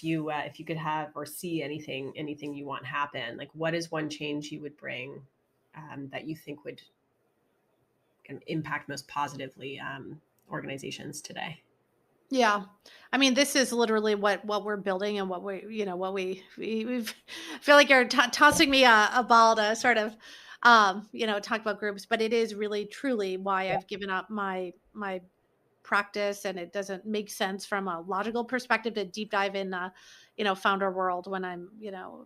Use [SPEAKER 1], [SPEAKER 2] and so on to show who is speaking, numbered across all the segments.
[SPEAKER 1] if you could have or see anything you want happen, like what is one change you would bring that you think would kind of impact most positively organizations today?
[SPEAKER 2] Yeah. I mean, this is literally what we're building and what we, what we've I feel like you're tossing me a ball to sort of, talk about groups, but it is really truly why
[SPEAKER 1] Yeah.
[SPEAKER 2] I've given up my practice, and it doesn't make sense from a logical perspective to deep dive in, founder world when I'm,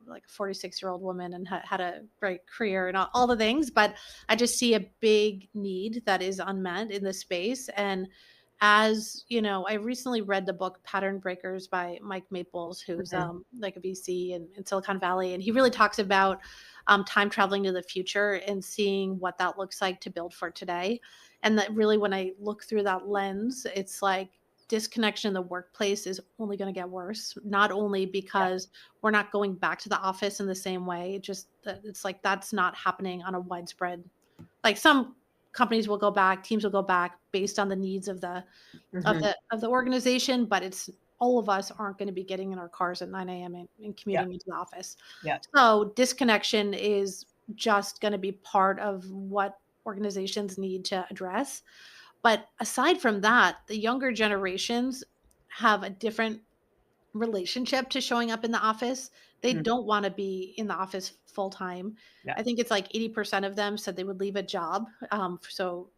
[SPEAKER 2] like a 46-year-old woman and had a great career and all the things. But I just see a big need that is unmet in this space. And as you know, I recently read the book Pattern Breakers by Mike Maples, who's
[SPEAKER 1] Mhm.
[SPEAKER 2] like a VC in Silicon Valley. And he really talks about time traveling to the future and seeing what that looks like to build for today. And that really, when I look through that lens, it's like disconnection in the workplace is only going to get worse, not only
[SPEAKER 1] Yeah.
[SPEAKER 2] because we're not going back to the office in the same way, it's like that's not happening on a widespread, like some companies will go back, teams will go back based on the needs of the
[SPEAKER 1] Hmm.
[SPEAKER 2] organization, but it's all of us aren't going to be getting in our cars at 9 a.m. And
[SPEAKER 1] Yeah.
[SPEAKER 2] commuting into the office.
[SPEAKER 1] Yeah.
[SPEAKER 2] So disconnection is just going to be part of what organizations need to address. But aside from that, the younger generations have a different relationship to showing up in the office. They
[SPEAKER 1] Mhm.
[SPEAKER 2] don't want to be in the office full time.
[SPEAKER 1] Yeah.
[SPEAKER 2] I think it's like 80% of them said they would leave a job. So,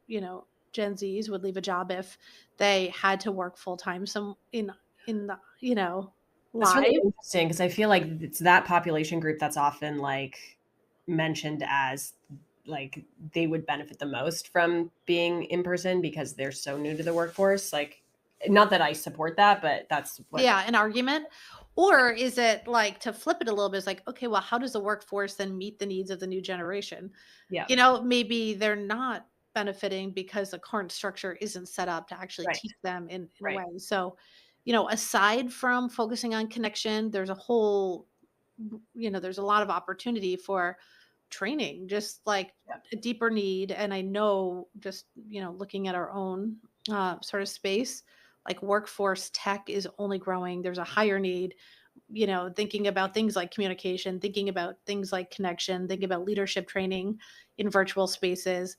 [SPEAKER 2] Gen Zs would leave a job if they had to work full time some in the,
[SPEAKER 1] That's really
[SPEAKER 2] live.
[SPEAKER 1] interesting because I feel like it's that population group that's often like mentioned as like they would benefit the most from being in person because they're so new to the workforce. Like, not that I support that, but that's what.
[SPEAKER 2] Yeah, an argument. Or is it like to flip it a little bit? It's like, okay, well, how does the workforce then meet the needs of the new generation?
[SPEAKER 1] Yeah.
[SPEAKER 2] Maybe they're not benefiting because the current structure isn't set up to actually
[SPEAKER 1] Right.
[SPEAKER 2] teach them in a
[SPEAKER 1] Right.
[SPEAKER 2] way. So, aside from focusing on connection, there's a whole, there's a lot of opportunity for training, just like
[SPEAKER 1] Yeah.
[SPEAKER 2] a deeper need. And I know just, looking at our own sort of space, like workforce tech is only growing. There's a higher need, thinking about things like communication, thinking about things like connection, thinking about leadership training in virtual spaces.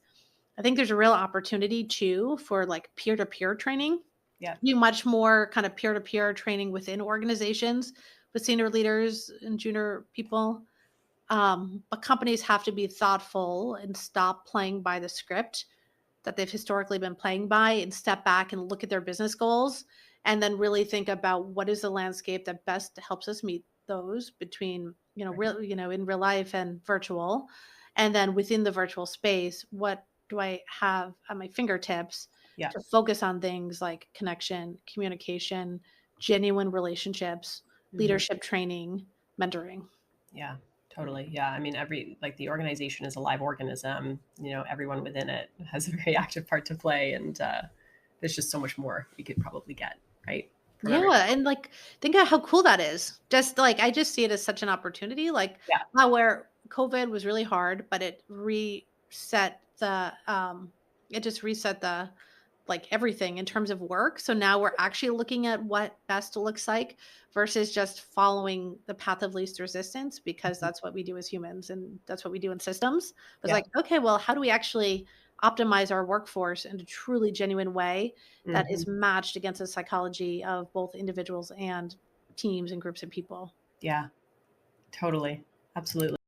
[SPEAKER 2] I think there's a real opportunity too for like peer to peer training,
[SPEAKER 1] Yeah.
[SPEAKER 2] do much more kind of peer to peer training within organizations with senior leaders and junior people. But companies have to be thoughtful and stop playing by the script that they've historically been playing by and step back and look at their business goals and then really think about what is the landscape that best helps us meet those between,
[SPEAKER 1] Right.
[SPEAKER 2] in real life and virtual. And then within the virtual space, what do I have at my fingertips
[SPEAKER 1] Yeah.
[SPEAKER 2] to focus on things like connection, communication, genuine relationships,
[SPEAKER 1] Hmm.
[SPEAKER 2] leadership training, mentoring.
[SPEAKER 1] Yeah. Totally. Yeah. I mean, like the organization is a live organism. Everyone within it has a very active part to play, and there's just so much more we could probably get right from everyone.
[SPEAKER 2] Yeah, and, like, think of how cool that is. Just, like, I just see it as such an opportunity, like,
[SPEAKER 1] Yeah.
[SPEAKER 2] how where COVID was really hard, but it just reset the like, everything in terms of work, so now we're actually looking at what best looks like versus just following the path of least resistance because
[SPEAKER 1] Mhm.
[SPEAKER 2] that's what we do as humans, and that's what we do in systems. It's
[SPEAKER 1] Yeah.
[SPEAKER 2] like, "Okay, well, how do we actually optimize our workforce in a truly genuine way that
[SPEAKER 1] Hmm.
[SPEAKER 2] is matched against the psychology of both individuals and teams and groups of people?"
[SPEAKER 1] Yeah. Totally. Absolutely.